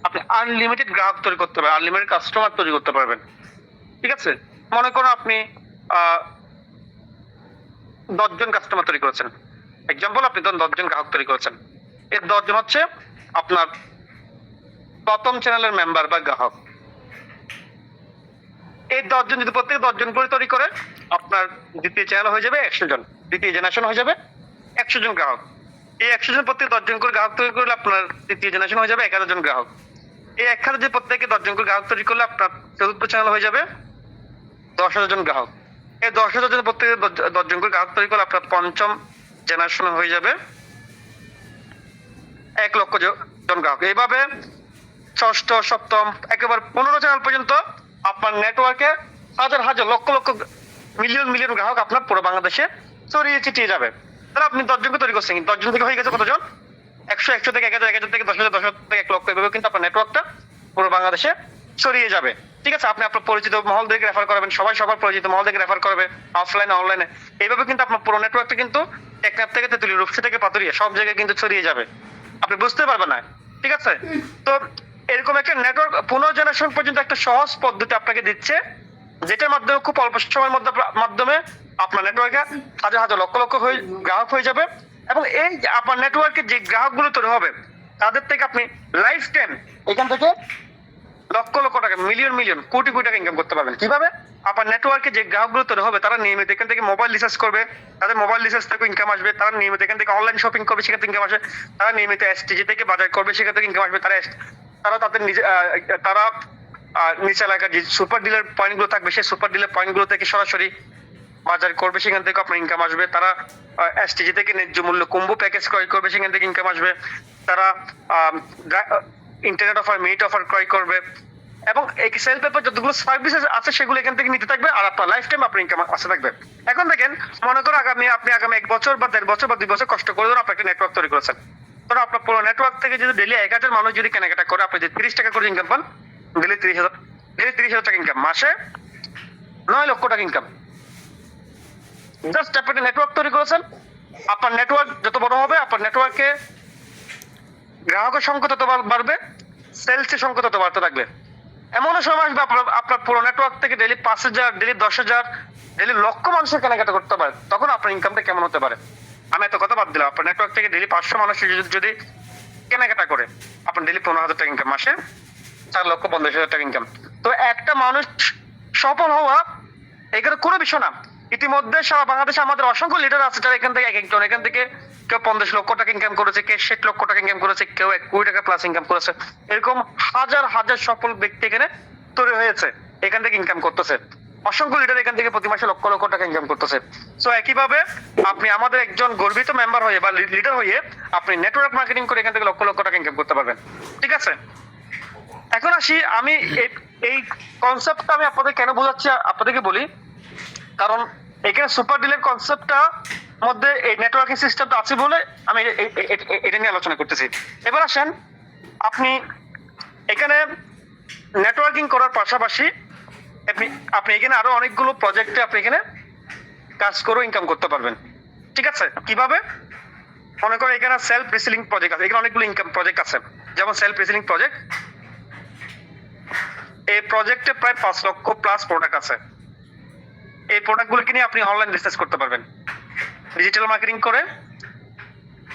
আপনি আনলিমিটেড গ্রাহক তৈরি করতে পারবেন, আনলিমিটেড কাস্টমার তৈরি করতে পারবেন। ঠিক আছে, মনে করুন আপনি 10 জন কাস্টমার তৈরি করেছেন, এক্সাম্পল আপনি ধরুন 10 জন গ্রাহক তৈরি করেছেন, এই 10 জন হচ্ছে আপনার প্রথম চ্যানেলের মেম্বার বা গ্রাহক। এই 10 জন যদি প্রত্যেক 10 জন করে তৈরি করে, আপনার দ্বিতীয় চ্যানেল হয়ে যাবে 100 জন, দ্বিতীয় জেনারেশন হয়ে যাবে 100 জন গ্রাহক। এই 100 জন প্রত্যেক 10 জন করে গ্রাহক তৈরি করলে আপনার তৃতীয় জেনারেশন হয়ে যাবে 1000 জন গ্রাহক। এই 1000 যে প্রত্যেকে 10 জন করে গ্রাহক তৈরি করলে আপনার চতুর্থ চ্যানেল হয়ে যাবে 10,000 জন গ্রাহক। এই 10,000 জন প্রত্যেকে 10 জন করে গ্রাহক তৈরি করলে আপনার পঞ্চম জেনারেশন হয়ে যাবে 1,00,000 জন গ্রাহক। এইভাবে ষষ্ঠ, সপ্তম, একেবারে 15 চ্যানেল পর্যন্ত আপনার নেটওয়ার্কে হাজার হাজার লক্ষ লক্ষ মিলিয়ন মিলিয়ন গ্রাহক আপনার পুরো বাংলাদেশে ছড়িয়ে ছিটিয়ে যাবে। তাহলে আপনি 10 জনকে তৈরি করছেন, 10 জন থেকে হয়ে গেছে কতজন? 100, 100 থেকে 1000, 1000 থেকে 10,000, 10,000 থেকে 1,00,000। এভাবে কিন্তু আপনার নেটওয়ার্কটা পুরো বাংলাদেশে ছড়িয়ে যাবে। ঠিক আছে, আপনি আপনার পরিচিত মহল থেকে রেফার করবেন, সবাই সবার পরিচিত মহল থেকে রেফার করবে, অফলাইনে অনলাইনে। এইভাবে কিন্তু আপনার পুরো নেটওয়ার্কটা কিন্তু টেকনাফ থেকে তেতুলি, রূপসী থেকে পাতুরিয়া সব জায়গায় কিন্তু ছড়িয়ে যাবে, আপনি বুঝতে পারবেন না। ঠিক আছে, তো এরকম একটা নেটওয়ার্ক পুনর্জেনারেশন পর্যন্ত একটা সহজ পদ্ধতি আপনাকে দিচ্ছে, যেটার মাধ্যমে খুব অল্প সময়ের মাধ্যমে আপনার নেটওয়ার্কে হাজার হাজার লক্ষ লক্ষ গ্রাহক হয়ে যাবে। এবং এই আপনার নেটওয়ার্কে যে গ্রাহকগুলো তৈরি হবে তাদের থেকে আপনি লাইফ টাইম এখান থেকে লক্ষ লক্ষ টাকা, মিলিয়ন মিলিয়ন, কোটি কোটি টাকা ইনকাম করতে পারবেন। কিভাবে? আপনার নেটওয়ার্কে যে গ্রাহকগুলো তৈরি হবে তারা নিয়মিত এখান থেকে মোবাইল রিচার্জ করবে, তাদের মোবাইল রিচার্জ থেকে ইনকাম আসবে। তারা নিয়মিত এখান থেকে অনলাইন শপিং করবে, সেখান থেকে ইনকাম আসবে। তারা নিয়মিত এসটিজি থেকে বাজার করবে, সেখান থেকে ইনকাম আসবে। তারা তাদের তারা নিচে এলাকার যে সুপার ডিলার পয়েন্ট গুলো থাকবে, সেই সুপার ডিলার পয়েন্ট গুলো থেকে সরাসরি বাজার করবে, সেখান থেকে আপনার ইনকাম আসবে। তারা এসটিজি থেকে ন্যায্য মূল্য কম্বো প্যাকেজ ক্রয় করবে, সেখান থেকে ইনকাম আসবে। তারা ইন্টারনেট অফার, মিনিট অফার ক্রয় করবে, এবং এই সেল পেপার যতগুলো সার্ভিসেস আছে সেগুলো এখান থেকে নিতে থাকবে, আর আপনার লাইফ টাইম আপনার ইনকাম আসতে থাকবে। এখন দেখেন, মনে করো আপনি আগামী 1 বছর বা 1.5 বছর বা 2 বছর কষ্ট করে ধরুন আপনি একটা নেটওয়ার্ক তৈরি করেছেন। ধরুন আপনার পুরো নেটওয়ার্ক থেকে যদি ডেলি 1000 মানুষ যদি কেনাকাটা করে, আপনি যদি 30 টাকা করে ইনকাম পান, ডেলি 30,000 টাকা ইনকাম, মাসে 9 লক্ষ টাকা ইনকাম। জাস্ট আপনি নেটওয়ার্ক তৈরি করেছেন। আপনার নেটওয়ার্ক যত বড় হবে, আপনার নেটওয়ার্কে গ্রাহকের সংখ্যা তত বাড়বে, সেলসের সংখ্যা তত বাড়তে থাকবে। এমনও সময় আসবে আপনার পুরো নেটওয়ার্ক থেকে ডেলি 5,000, ডেলি 10,000, ডেলি লক্ষ মানুষের কেনাকাটা করতে পারে। তখন আপনার ইনকামটা কেমন হতে পারে? আমি এত কথা বাদ দিলাম, আপনার নেটওয়ার্ক থেকে ডেলি 500 মানুষ যদি কেনাকাটা করে, আপনার ডেলি 15,000 টাকা ইনকাম, মাসে 4,50,000 টাকা ইনকাম। তো একটা মানুষ সফল হওয়া এখানে কোনো বিষয় না। ইতিমধ্যে সারা বাংলাদেশে আমাদের অসংখ্য লিডার আছে যারা এখান থেকে এখান থেকে কেউ 50 লক্ষ টাকা ইনকাম করেছে, কেউ 60 লক্ষ টাকা ইনকাম করেছে, কেউ 1 কোটি টাকা প্লাস ইনকাম করেছে। এরকম হাজার হাজার সফল ব্যক্তি এখানে তৈরি হয়েছে, এখান থেকে ইনকাম করতেছে। অসংখ্য লিডার এখান থেকে প্রতি মাসে লক্ষ লক্ষ টাকা ইনকাম করতেছে। সো একইভাবে আপনি আমাদের একজন গর্বিত মেম্বার হয়ে বা লিডার হয়ে আপনি নেটওয়ার্ক মার্কেটিং করে এখান থেকে লক্ষ লক্ষ টাকা ইনকাম করতে পারবেন। ঠিক আছে, এখন আসি আমি এই কনসেপ্টটা আমি আপনাদের কেন বোঝাচ্ছি আপনাদেরকে বলি, কারণ এখানে সুপার ডিলের কনসেপ্টটা মধ্যে এই নেটওয়ার্কিং সিস্টেমটা আছে বলে আমি এটা নিয়ে আলোচনা করতেছি। এবার আসেন, আপনি এখানে নেটওয়ার্কিং করার পাশাপাশি আপনি এখানে আরো অনেকগুলো প্রজেক্টে আপনি এখানে কাজ করে ইনকাম করতে পারবেন। ঠিক আছে, কিভাবে? মনে করেন এখানে সেলফ রিসেলিং প্রজেক্ট আছে, এখানে অনেকগুলো ইনকাম প্রজেক্ট আছে, যেমন সেলফ রিসেলিং প্রজেক্ট। এই প্রজেক্টে প্রায় 5 লক্ষ প্লাস প্রোডাক্ট আছে। এই প্রোডাক্টগুলোকে নিয়ে আপনি অনলাইন বিজনেস করতে পারবেন, ডিজিটাল মার্কেটিং করে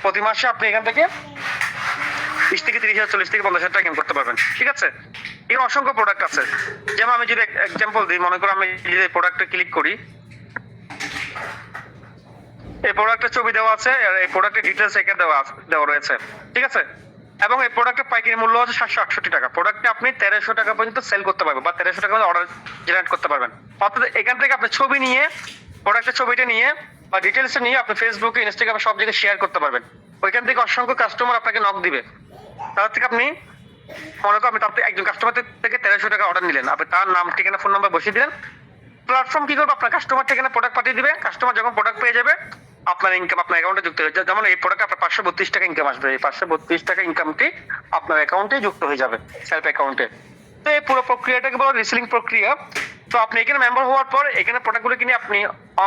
প্রতি মাসে আপনি এখান থেকে 20 থেকে 30,000, 40 থেকে 50,000 টাকা ইনকাম করতে পারবেন। ঠিক আছে, এখানে অসংখ্য প্রোডাক্ট আছে। যেমন আমি যদি এক্সাম্পল দিই, মনে করো আমি যদি প্রোডাক্টে ক্লিক করি, এই প্রোডাক্টের ছবি দেওয়া আছে, আর এই প্রোডাক্টের ডিটেলস এখানে দেওয়া রয়েছে। ঠিক আছে, এবং এই প্রোডাক্টের পাইকারি মূল্য হচ্ছে 768 টাকা। প্রোডাক্টে আপনি 1300 টাকা পর্যন্ত সেল করতে পারবেন, বা 1300 টাকা অর্ডার জেনারেট করতে পারবেন। অর্থাৎ এখান থেকে আপনি ছবি নিয়ে, প্রোডাক্টের ছবিটা নিয়ে বা ডিটেলসটা নিয়ে আপনি ফেসবুকে, ইনস্টাগ্রামে সব জায়গায় শেয়ার করতে পারবেন। ওইখান থেকে অসংখ্য কাস্টমার আপনাকে নক দিবে। তার থেকে আপনি মনে করেন আপনি তার থেকে একজন কাস্টমার থেকে 1300 টাকা অর্ডার নিলেন, আপনি তার নাম, ঠিকানা, ফোন নাম্বার বসিয়ে দিলেন। প্ল্যাটফর্ম কি করবে? আপনার কাস্টমার ঠিকানা প্রোডাক্ট পাঠিয়ে দিবে। কাস্টমার যখন প্রোডাক্ট পেয়ে যাবে, আপনার ইনকাম আপনার অ্যাকাউন্টে যুক্ত হয়ে যাবে। যেমন এই প্রোডাক্টে আপনার 532 টাকা ইনকাম আসবে, এই 532 টাকা ইনকামটি আপনার অ্যাকাউন্টে যুক্ত হয়ে যাবে, সেলফ অ্যাকাউন্টে। তো এই পুরো প্রক্রিয়াটাকে বলা রিসেলিং প্রক্রিয়া। তো আপনি এখানে মেম্বার হওয়ার পর এখানে প্রোডাক্টগুলো কিনে আপনি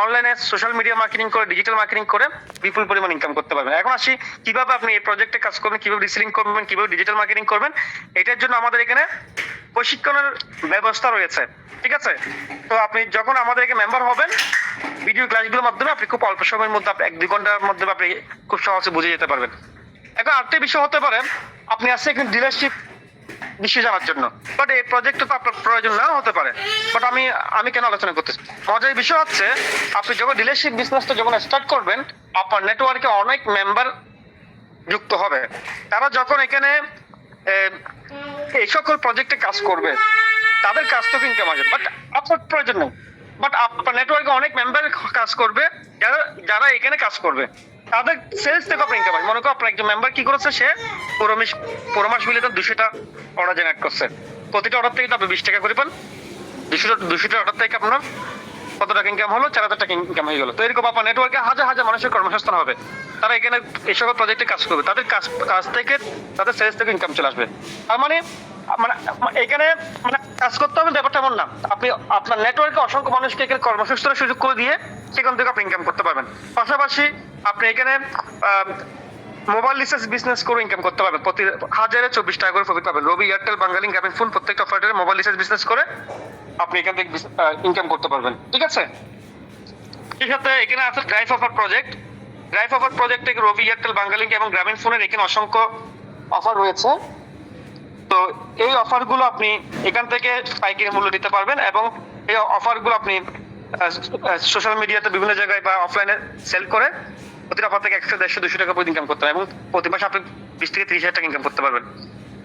অনলাইনে সোশ্যাল মিডিয়া মার্কেটিং করে, ডিজিটাল মার্কেটিং করে বিপুল পরিমাণ ইনকাম করতে পারবেন। এখন আসি কিভাবে আপনি এই প্রজেক্টে কাজ করবেন, কিভাবে রিসেলিং করবেন, কিভাবে ডিজিটাল মার্কেটিং করবেন। এটার জন্য আমাদের এখানে প্রশিক্ষণের ব্যবস্থা রয়েছে, ঠিক আছে। তো আপনি যখন আমাদের এখানে মেম্বার হবেন, ভিডিও ক্লাসগুলোর মাধ্যমে আপনি খুব অল্প সময়ের মধ্যে, 1-2 ঘন্টার মধ্যে আপনি খুব সহজে বুঝে যেতে পারবেন। এখন আরেকটা বিষয় হতে পারে, আপনি আসছে এখানে ডিলারশিপ বিষয় জানার জন্য, বাট এই প্রজেক্টটা তো আপনার প্রয়োজন নাও হতে পারে। বাট আমি কেন আলোচনা করতেছি, মজার বিষয় হচ্ছে আপনি যখন ডিলারশিপ বিজনেসটা যখন স্টার্ট করবেন, আপনার নেটওয়ার্কে অনেক মেম্বার যুক্ত হবে। তারা যখন এখানে এই সকল প্রজেক্টে কাজ করবে, তাদের কাছ থেকে ইনকাম আসবে, বাট আপনার প্রয়োজন নেই। বাট আপনার নেটওয়ার্কে অনেক মেম্বার কাজ করবে, যারা যারা এখানে কাজ করবে, তাদের সেলস থেকে আপনার ইনকাম আসবে। মনে করো আপনার একজন মেম্বার কি করেছে, সে পুরো মাস মিলে তো 200টা অর্ডার জেনারেট করছে। প্রতিটা অর্ডার থেকে আপনি 20 টাকা করে পান। 200টা অর্ডার থেকে আপনার কত টাকা ইনকাম হলো? 4,000 টাকা ইনকাম হয়ে গেল। তো এরকম আপনার নেটওয়ার্কে হাজার হাজার মানুষের কর্মসংস্থান হবে, তারা এখানে এই সকল প্রজেক্টে কাজ করবে, তাদের কাজ থেকে, তাদের সেলস থেকে ইনকাম চলে আসবে। তার মানে মানে এখানে মানে কাজ করতে হবে ব্যাপারটা এমন না, আপনি আপনার নেটওয়ার্কে অসংখ্য মানুষকে এখানে কর্মসংস্থানের সুযোগ করে দিয়ে সেখান থেকে আপনি ইনকাম করতে পারবেন। পাশাপাশি আপনি এখানে মোবাইল রিচার্জ বিজনেস করে ইনকাম করতে পারবেন। প্রতি 1024 টাকা করে প্রফিট পাবেন। রবি, এয়ারটেল, বাঙালি, গ্রামীণ ফোন প্রত্যেকটা অপারেটরে মোবাইল রিচার্জ বিজনেস করে আপনি এখান থেকে ইনকাম করতে পারবেন, ঠিক আছে। সেই সাথে এখানে আছে drive offer project. Drive offer প্রজেক্টে রবি, এয়ারটেল, বাঙালি এবং গ্রামীণ ফোনের এখানে অসংখ্য অফার রয়েছে। তো এই অফারগুলো আপনি এখান থেকে পাইকারি মূল্য দিতে পারবেন, এবং এই অফারগুলো আপনি সোশ্যাল মিডিয়াতে বিভিন্ন জায়গায় বা অফলাইনে সেল করে প্রতিটা অফার থেকে 100, 150, 200 টাকা পর্যন্ত ইনকাম করতে পারবেন, এবং প্রতি মাসে আপনি 20 থেকে 30,000 টাকা ইনকাম করতে পারবেন।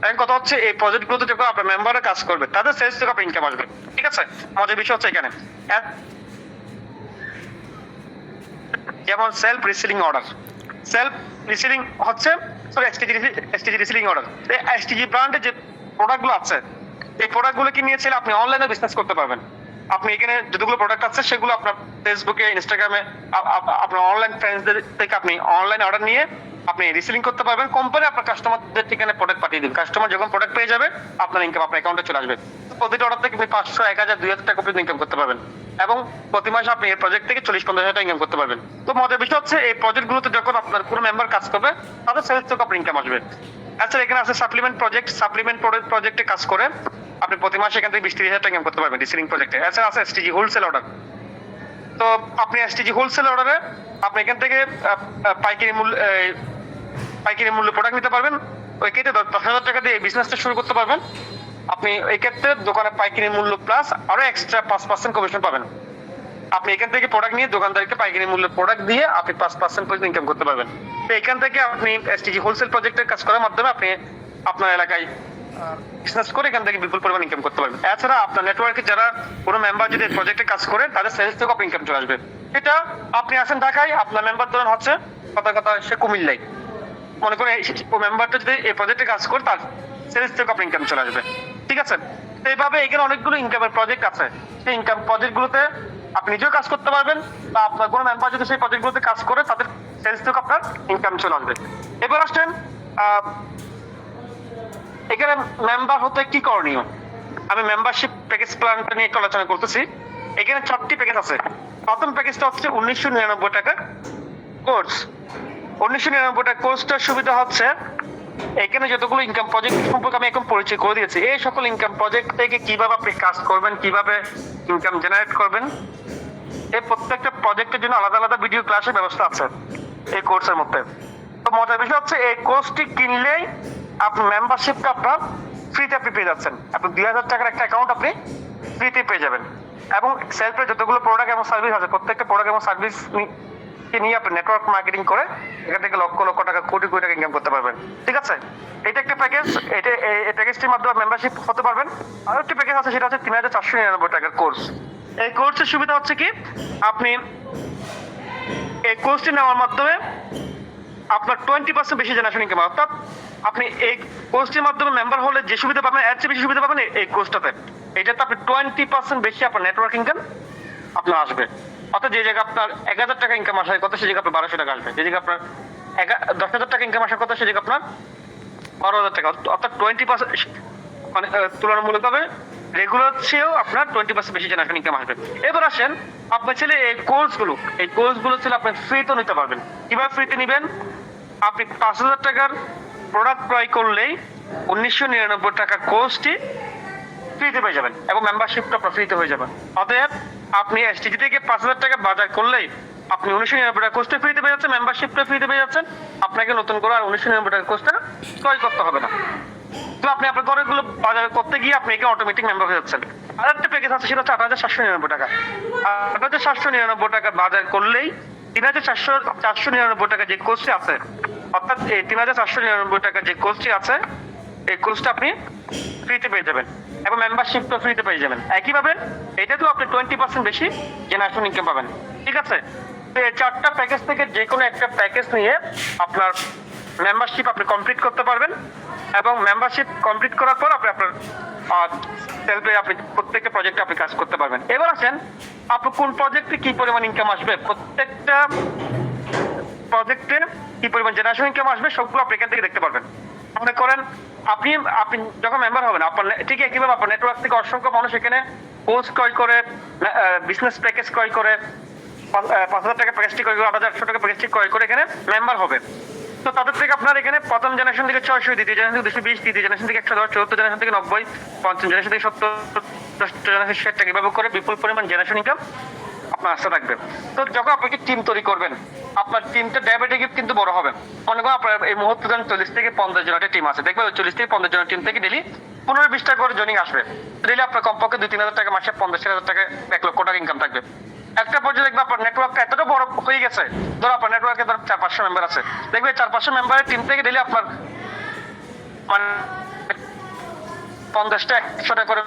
এখন কথা হচ্ছে, এই প্রজেক্টগুলোতে যখন আপনার মেম্বাররা কাজ করবে, তাদের সেলস থেকে আপনার ইনকাম আসবে, ঠিক আছে। মজার বিষয় হচ্ছে এখানে যেমন self reselling order, self reselling হচ্ছে এসটিজি রিসেলিং অর্ডার। এসটিজি ব্র্যান্ডের যে প্রোডাক্টগুলো আছে, এই প্রোডাক্টগুলো কি নিয়েছিল আপনি অনলাইনে বিজনেস করতে পারবেন। আপনি এখানে যতগুলো প্রোডাক্ট আছে সেগুলো আপনার ফেসবুকে, ইনস্টাগ্রামে, আপনার অনলাইন ফ্রেন্ডসদের থেকে আপনি অনলাইন অর্ডার নিয়ে আপনি রিসেলিং করতে পারবেন। কোম্পানি আপনার কাস্টমারদের ঠিকানায় প্রোডাক্ট পাঠিয়ে দিন। কাস্টমার যখন প্রোডাক্ট পেয়ে যাবে, আপনার ইনকাম আপনার অ্যাকাউন্টে চলে আসবে। প্রতিটা অর্ডার থেকে আপনি 500, 1000, 2000 টাকা পর্যন্ত ইনকাম করতে পারবেন, এবং প্রতি মাসে আপনি এই প্রজেক্ট থেকে 40-50 টাকা ইনকাম করতে পারবেন। তো মজার বিষয় হচ্ছে, এই প্রজেক্টগুলোতে যখন আপনার কোনো মেম্বার কাজ করবে, তাদের সেলস থেকে আপনার ইনকাম আসবে। আচ্ছা, এখানে আছে সাপ্লিমেন্ট প্রজেক্ট। সাপ্লিমেন্ট প্রজেক্টে কাজ করে আপনি প্রতি মাসে এখান থেকে 20-30 টাকা ইনকাম করতে পারবেন রিসেলিং প্রজেক্টে। এছাড়া আছে এসটিজি হোলসেল অর্ডার। তো আপনি এসটিজি হোলসেল অর্ডারে আপনি এখান থেকে পাইকারি মূল্য প্রোডাক্ট নিতে পারবেন। ওই ক্ষেত্রে 10,000 টাকা দিয়ে বিজনেসটা শুরু করতে পারবেন। আপনি এই ক্ষেত্রে দোকানে পাইকারি মূল্য প্লাস আরো এক্সট্রা 5% কমিশন পাবেন। আপনি এখান থেকে প্রোডাক্ট নিয়ে দোকানদারকে পাইকারি মূল্য প্রোডাক্ট দিয়ে আপনি 5% পর্যন্ত ইনকাম করতে পারবেন। তো এখান থেকে আপনি এসটিজি হোলসেল প্রজেক্টের কাজ করার মাধ্যমে আপনি আপনার এলাকায় বিজনেস করে এখান থেকে বিপুল পরিমাণ ইনকাম করতে পারবেন। এছাড়া আপনার নেটওয়ার্কে যারা কোনো মেম্বার যদি প্রজেক্টে কাজ করে, তাদের সেলস থেকে আপনার ইনকাম চলে আসবে। এটা আপনি আছেন ঢাকায়, আপনার মেম্বার ধরেন হচ্ছে কথা সে কুমিল্লায়, মনে করেন ও মেম্বারটা যদি এই প্রজেক্টে কাজ করে, তার সেলস থেকে আপনার ইনকাম চলে আসবে, ঠিক আছে। তো এইভাবে এখানে অনেকগুলো ইনকামের প্রজেক্ট আছে। সেই ইনকাম প্রজেক্টগুলোতে আপনি নিজেও কাজ করতে পারবেন, বা আপনার কোনো মেম্বার যদি সেই প্রজেক্টগুলোতে কাজ করে, তাদের সেলস থেকে আপনার ইনকাম চলে আসবে। এবার আসছেন এখানে মেম্বার হতে কি করণীয়। আমি মেম্বারশিপ প্যাকেজ প্ল্যানটা নিয়ে একটু আলোচনা করতেছি। এখানে 4টি প্যাকেজ আছে। প্রথম প্যাকেজটা হচ্ছে 1999 টাকার কোর্স। 1999 টাকা কোর্সটার সুবিধা হচ্ছে, এখানে যতগুলো ইনকাম প্রজেক্ট সম্পর্কে আমি এখন পরিচয় করে দিয়েছি। এই সকল ইনকাম প্রজেক্ট থেকে কিভাবে আপনি কাজ করবেন, কিভাবে ইনকাম জেনারেট করবেন, এই প্রত্যেকটা প্রজেক্টের জন্য আলাদা আলাদা ভিডিও ক্লাসের ব্যবস্থা আছে এই কোর্সের মধ্যে। তো মজার বিষয় হচ্ছে, এই কোর্সটি কিনলেই আপনার মেম্বারশিপটা আপনার ফ্রিতে আপনি পেয়ে যাচ্ছেন। আপনি 2000 টাকার একটা অ্যাকাউন্ট আপনি ফ্রিতে পেয়ে যাবেন, এবং সেলফে যতগুলো প্রোডাক্ট এবং সার্ভিস আছে, প্রত্যেকটা প্রোডাক্ট এবং সার্ভিস নিয়ে আপনি নেটওয়ার্ক মার্কেটিং করে এখান থেকে লক্ষ লক্ষ টাকা, কোটি কোটি টাকা ইনকাম করতে পারবেন, ঠিক আছে। এটা একটা প্যাকেজ। এই প্যাকেজটির মাধ্যমে মেম্বারশিপ হতে পারবেন। আর একটা প্যাকেজ আছে, সেটা হচ্ছে 3499 টাকার কোর্স। এই কোর্সের সুবিধা হচ্ছে কি, আপনি এই কোর্সটি নেওয়ার মাধ্যমে আপনার 20% বেশি জেনারেশন ইনকাম। অর্থাৎ আপনি এই কোর্সটির মাধ্যমে মেম্বার হলে যে সুবিধা পাবেন, এর চেয়ে বেশি সুবিধা পাবেন এই কোর্সটাতে। এটাতে আপনি 20% বেশি আপনার নেটওয়ার্ক ইনকাম আপনার আসবে। অর্থাৎ যে জায়গায় আপনার 1000 টাকা ইনকাম আসে কত, সে জায়গায় আপনার 1200 টাকা আসবে। যে জায়গায় আপনার 10,000 টাকা ইনকাম আসে কত, সে জায়গায় আপনার 12,000 টাকা। অর্থাৎ 20% মানে তুলনামূলকভাবে রেগুলার চেয়েও আপনার 20% বেশি জেনারেশন ইনকাম আসবে। এবার আসেন আপনার ছেলে এই কোর্সগুলো ছিল আপনি ফ্রিতে নিতে পারবেন। কিভাবে ফ্রিতে নিবেন? আপনি 5,000 টাকার প্রোডাক্ট ক্রয় করলেই 1999 টাকা কোর্সটি ফ্রিতে পেয়ে যাবেন এবং মেম্বারশিপটা আপনার ফ্রিতে হয়ে যাবে। অতএব আপনি এসটিজি থেকে 5,000 টাকা বাজার করলেই আপনি 1999 টাকা কোর্সটা ফ্রিতে পেয়ে যাচ্ছেন, মেম্বারশিপটা ফ্রিতে পেয়ে যাচ্ছেন। আপনাকে নতুন করে আর 1999 টাকা কোর্সটা ক্রয় করতে হবে না। তো আপনি আপনার ঘরগুলো বাজার করতে গিয়ে আপনি একে অটোমেটিক মেম্বার হয়ে যাচ্ছেন। আর একটা প্যাকেজ আছে, সেটা হচ্ছে 8,799 টাকা। 8,799 টাকা বাজার করলেই 3,499 টাকা যে কোর্সটি আছে, অর্থাৎ এই 3,499 টাকা যে কোর্সটি আছে, এই কোর্সটা আপনি ফ্রিতে পেয়ে যাবেন এবং মেম্বারশিপটা ফ্রিতে পেয়ে যাবেন। একইভাবে এটাতেও আপনি 20% বেশি জেনারেশন ইনকাম পাবেন। ঠিক আছে? তো এই 4টা প্যাকেজ থেকে যে কোনো একটা প্যাকেজ নিয়ে আপনার মেম্বারশিপ আপনি কমপ্লিট করতে পারবেন এবং মেম্বারশিপ কমপ্লিট করার পর আপনি আপনার সেলফে আপনি প্রত্যেকটা প্রজেক্টে আপনি কাজ করতে পারবেন। এবার আসেন আপনি কোন প্রজেক্টে কি পরিমাণ ইনকাম আসবে, প্রত্যেকটা প্রজেক্টে কি পরিমাণ জেনারেশন ইনকাম আসবে সবগুলো আপনি এখান থেকে দেখতে পারবেন। মনে করেন আপনি আপনি যখন মেম্বার হবেন, আপনার ঠিক একইভাবে আপনার নেটওয়ার্ক থেকে অসংখ্য মানুষ এখানে কোর্স ক্রয় করে, বিজনেস প্যাকেজ ক্রয় করে, 5,000 টাকা প্যাকেজটি ক্রয় করে, 8,800 টাকা প্যাকেজটি ক্রয় করে এখানে মেম্বার হবে। তো তাদের থেকে আপনার এখানে প্রথম জেনারেশন থেকে 600, দ্বিতীয় জেনারেশন থেকে 220, তৃতীয় জেনারেশন থেকে 110, চতুর্থ জেনারেশন থেকে 90, পঞ্চম জেনারেশন থেকে 70, ষষ্ঠ জেনারেশন 60 টাকা, এভাবে করে বিপুল পরিমাণ জেনারেশন ইনকাম আপনার আসতে থাকবে। তো যখন আপনি টিম তৈরি করবেন, আপনার টিমটা ডায়াবেটিক কিন্তু বড় হবে। মনে করেন আপনার এই মুহূর্তে 40 থেকে 50 জনের একটা টিম আছে, দেখবেন 40 থেকে 50 জনের টিম থেকে ডেলি 15-20 টাকা করে জয়েনিং আসবে। ডেলি আপনার কমপক্ষে 2-3 হাজার টাকা, মাসে 50,000 টাকা, 1 লক্ষ টাকা ইনকাম থাকবে। একটা পর্যায়ে দেখবে আপনার নেটওয়ার্কটা এতটা বড় হয়ে গেছে, ধরো আপনার নেটওয়ার্কে ধরো 400-500 মেম্বার আছে, দেখবে 400-500 মেম্বারের টিম থেকে ডেলি আপনার মানে 50-100 টাকা করে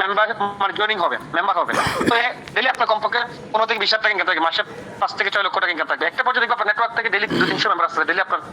মেম্বার মানে জয়েনিং হবে, মেম্বার হবে। তো ডেলি আপনার কমপক্ষে 15 থেকে 20 হাজার টাকা ইনকাম থাকে, মাসে 5 থেকে 6 লক্ষ টাকা ইনকাম থাকবে। একটা পর্যায়ে দেখবে আপনার নেটওয়ার্ক থেকে ডেলি 200-300 মেম্বার আসছে, ডেলি আপনার